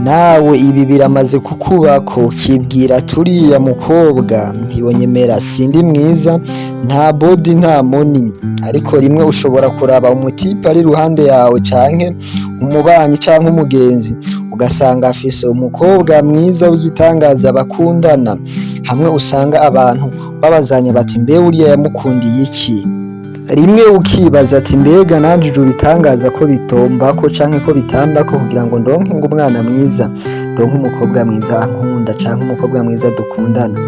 nawe ibi biramaze kukubako kibwira turiya mukobwa ntibonyemera sindi mwiza nta body nta money ariko rimwe ushobora kuraba umutipe ari iruhande yawe canke umubanyi canke umugenzi ugasanga afise umukobwa mwiza w'igitangaza bakundana hamwe usanga abantu babazanya bati mbe uriya yamukundiye iki rimwe ukibaza ati mbega nanje ijuru bitangaza ko bitombako canke ko bitambako kugira ngo ndonke umwana mwiza ndonke umukobwa mwiza ankunda canke umukobwa mwiza dukundana.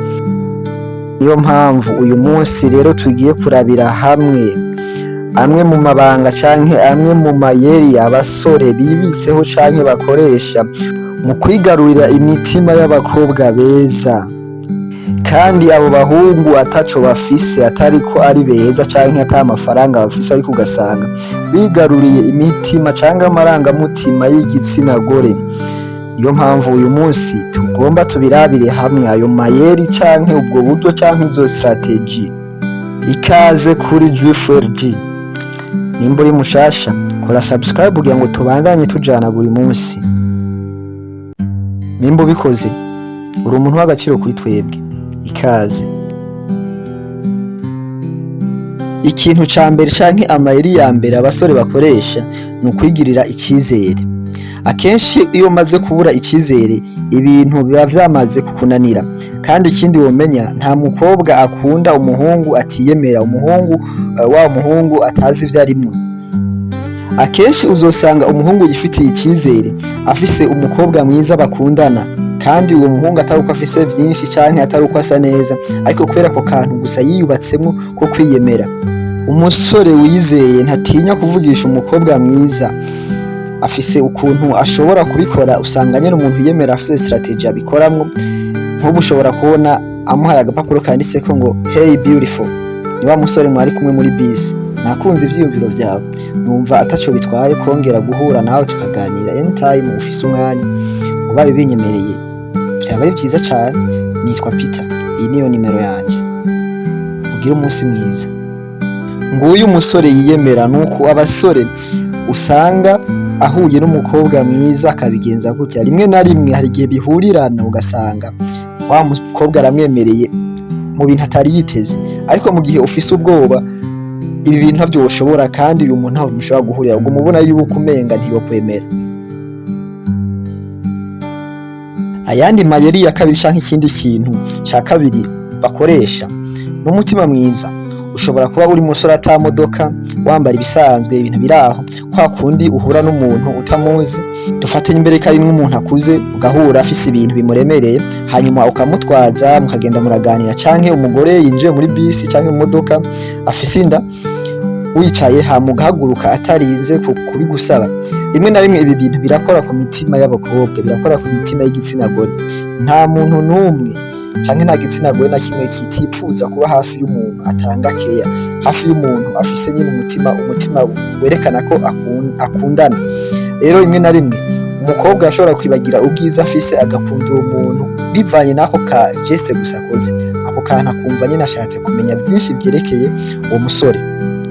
Niyo mpamvu uyu munsi rero tugiye kurabira hamwe amwe mu mabanga canke amwe mu mayeri abasore bibitseho canke bakoresha mu kwigarurira imitima y'abakobwa beza, kandi abo bahungu ataco bafise atariko ari beza canke ata amafaranga bafise ariko ugasanga bigaruriye imitima canke amarangamutima y'igitsina gore. Niyo mpamvu uyu munsi tugomba tubirabire hamwe ayo mayeri canke ubwo buryo canke izo strategy. Ikaze kuri G4G. Nimba uri mushasha kora subscribe kugira ngo tubandanye tujana buri munsi. Nimba ubikoze uri umuntu w'agaciro kuri twebwe. Ikaze. Ikintu ca mbere canke amayeri ya mbere abasore bakoresha ni ukwigirira icizere. Akenshi iyo umaze kubura icizere ibintu biba vyamaze kukunanira, kandi ikindi womenya nta mukobwa akunda umuhungu atiyemera, umuhungu atazi ivyo arimwo. Akenshi uzosanga umuhungu yifitiye icizere afise umukobwa mwiza bakundana, kandi uwo muhungu atari uko afise vyinshi canke atari uko asa neza, ariko kubera ko kantu gusa yiyubatsemwo ko kwiyemera. Umusore wizeye ntatinya kuvugisha umukobwa mwiza, afise ukuntu ashobora kubikora, usanga nyene umuntu yiyemera afise strategy abikoramwo. Nk'ubu ushobora kubona amuhaye agapapuro kanditseko ngo hey beautiful, ni wa musore mwari kumwe muri bisi, nakunze ivyiyumviro vyawe, numva ataco bitwaye kongera guhura nawe tukaganira anytime ufise umwanya, ubaye binyemereye vyaba ari vyiza cane. Nitwa Peter, iyi niyo nimero yanje, ugire umunsi mwiza. Nguyu umusore yiyemera. Nuko abasore usanga ahuye n'umukobwa mwiza akabigenza gutya, rimwe na rimwe hari igihe bihurirana ugasanga wa mukobwa aramwemereye mu bintu atari yiteze, ariko mu gihe ufise ubwoba ibi bintu ntavyo woshobora, kandi uyu muntu ntaho mushobora guhurira, ubwo mubona yuko umenga ntiyokwemera. Ayandi mayeri ya kabiri canke ikindi kintu ca kabiri bakoresha n'umutima mwiza. Ushobora kuba uri musore ata modoka, wambara ibisanzwe, ibintu biraho, kwa kundi uhura n'umuntu utamuzi, dufatanye imbere kari n'umuntu akuze, ugahura afise ibintu bimuremereye, hanyuma ukamutwaza mukagenda muraganira, canke umugore yinjiye muri bisi canke mu modoka afise inda, wicaye hamugahaguruka atarize kubigusaba. Rimwe na rimwe ibi bintu birakora ku mitima y'abakobwa, birakora ku mitima y'igitsina gore. Nta muntu n'umwe canke nta gitsina gore na kimwe kitipfuza kuba hafi y'umuntu atanga keya, hafi y'umuntu afise nyine umutima werekana ko akundana. Rero rimwe na rimwe umukobwa ashobora kwibagira ubwiza afise agakunda uwo muntu bivanye n'ako ka geste gusa akoze, ako kantu akumva nyine ashatse kumenya byinshi vyerekeye uwo musore.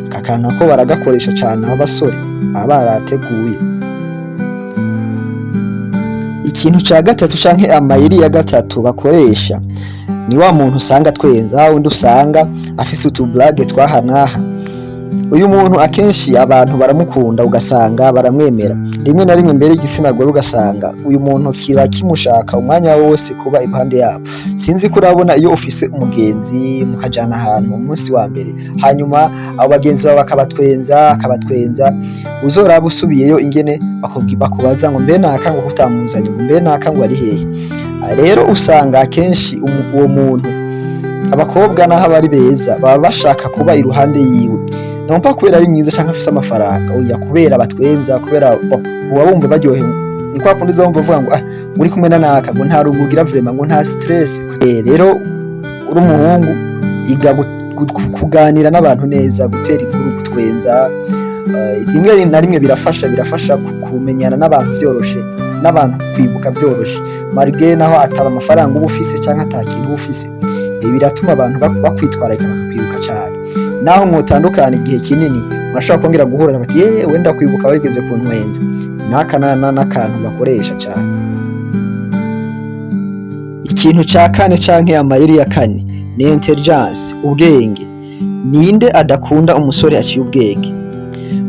Aka kantu ko baragakoresha cane abo basore baba barateguye. Ikintu ca gatatu canke amayeri ya gatatu bakoresha ni wa muntu usanga twenza, wundi usanga afise utublage twahanaha. Uyu muntu akenshi abantu baramukunda ugasanga baramwemera, rimwe na rimwe mbere igitsina gore ugasanga uyu muntu kiba kimushaka umwanya wose kuba impande yabo. Sinzi ko urabona iyo ufise umugenzi mukajana ahantu umunsi wa mbere, hanyuma abo bagenzi baba akabatwenza, uzoraba usubiyeyo ingene bakubaza ngo mbe naka ngo kutamuzanye, ngo mbe naka ngo ari hehe. Rero usanga akenshi uwo muntu abakobwa naho bari beza baba bashaka kuba iruhande yiwe, nompa kubera ari mwiza canke afise amafaranga, oya kubera batwenza, kubera uba bumva baryohewe. Ni kwa kundi uzumva uvuga ngo muri kumwe na naka ngo nta rubugira vraiment ngo nta stress. Rero uri umuhungu iga kuganira n'abantu neza, gutera inkuru, gutwenza. Rimwe na rimwe birafasha kumenyana n'abantu vyoroshe, n'abantu kwibuka vyoroshe, marge naho ataba amafaranga uba ufise canke atakintu uba ufise. Biratuma abantu bakwitwararika bakakwibuka cane. Naho mwotandukana igihe kinini murashobora kongera guhura bati wenda kwibuka warigeze kuntwenza. Naka n'akantu bakoresha cane. Ikintu ca kane canke amayeri ya kane ni intelligence, ubwenge. Ninde adakunda umusore aciye ubwenge?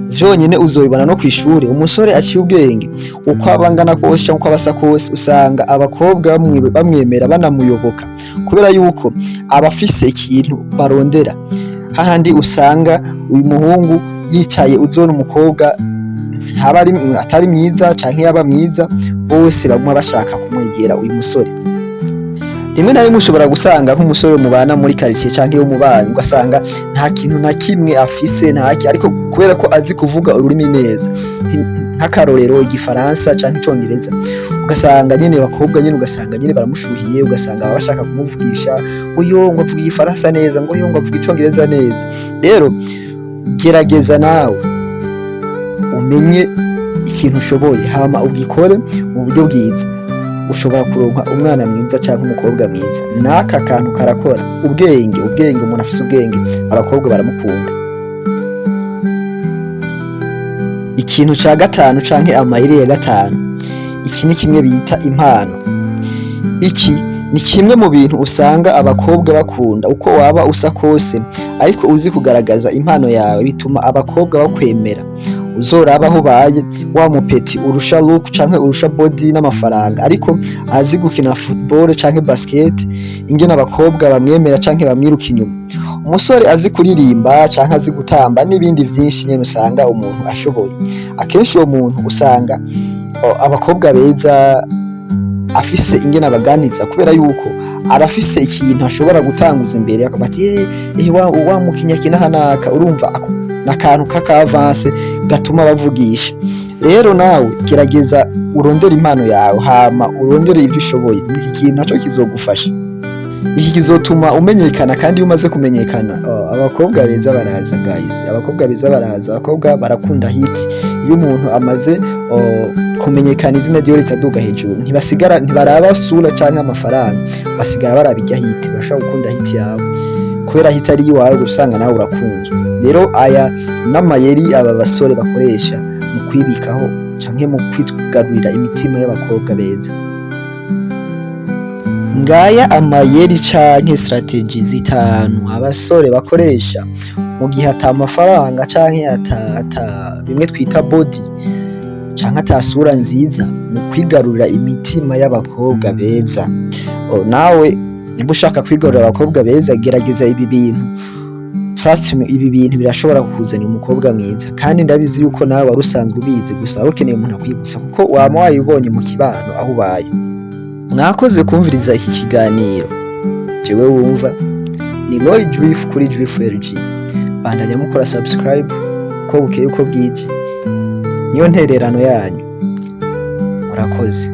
Vyonyene uzobibona no kw'ishure, umusore aciye ubwenge uko aba angana kose canke uko aba asa kose usanga abakobwa bamwemera banamuyoboka, kubera yuko aba afise ikintu barondera. Hahandi usanga uyu muhungu yicaye uzona umukobwa atari mwiza canke yaba mwiza, bose baguma bashaka kumwegera uyu musore. Rimwe na rimwe ushobora gusanga nk'umusore mubana muri quartier canke w'umubanyi ugasanga nta kintu na kimwe afise ariko kubera ko azi kuvuga ururimi neza, nk'akarorero igifaransa canke icongereza, ugasanga nyene abakobwa nyene ugasanga nyene baramushuhiye, ugasanga baba bashaka kumuvugisha ngo avuga igifaransa neza, ngo avuga icongereza neza. Rero gerageza nawe umenye ikintu ushoboye hama ugikore mu buryo bwiza, ushobora kuronka umwana mwiza canke umukobwa mwiza. N'aka kantu karakora, ubwenge, umuntu afise ubwenge abakobwa baramukunda. Ikintu ca gatanu canke amayeri ya gatanu, iki ni kimwe bita impano. Iki ni kimwe mu bintu usanga abakobwa bakunda, uko waba usa kose ariko uzi kugaragaza impano yawe bituma abakobwa bakwemera. Uzoraba aho ubaye wa mupeti urusha look canke urusha body n'amafaranga, ariko azi gukina football canke basket, ingene abakobwa bamwemera canke bamwiruka inyuma. Umusore azi kuririmba canke azi gutamba n'ibindi vyinshi nyene usanga umuntu ashoboye. Akenshi uwo muntu usanga abakobwa beza afise ingene abaganiza, kubera yuko arafise ikintu ashobora gutanguza imbere akaba ati wa mukinya kinahanaka, urumva n'akantu k'akavanse gatuma bavugisha. Rero nawe gerageza urondere impano yawe hama urondere ibyo ushoboye, iki kintu naco kizogufasha. Iki kizotuma umenyekana, kandi iyo umaze kumenyekana abakobwa beza baraza guys, abakobwa beza baraza, abakobwa barakunda hit. Iyo umuntu amaze kumenyekana izina ryo rikaduga hejuru, ntibaraba sura canke amafaranga, basigara barabijya hit, bashaka gukunda hit yawe kubera hit ari iwawe usanga nawe urakunzwe. Rero aya n'amayeri aba basore bakoresha mu kwibikaho canke mu kwigarurira imitima y'abakobwa beza. Ngaya amayeri canke strategy zitanu abasore bakoresha mu gihe ata mafaranga canke ata bimwe twita body canke ata sura nziza, mu kwigarurira imitima y'abakobwa beza. Nawe niba ushaka kwigarurira abakobwa beza, gerageza ibi bintu. Trust me, ibi bintu birashobora kukuzanira umukobwa mwiza, kandi ndabizi yuko nawe wari usanzwe ubizi, gusa ukeneye umuntu akwibutsa kuko wama wayibonye mu kibano aho ubaye. Mwakoze kumviriza iki kiganiro. Jewe wumva ni Roy Juif kuri Juif LG. Bandanya mukora subscribe uko bukeye uko bwije. Niyo ntererano yanyu. Murakoze.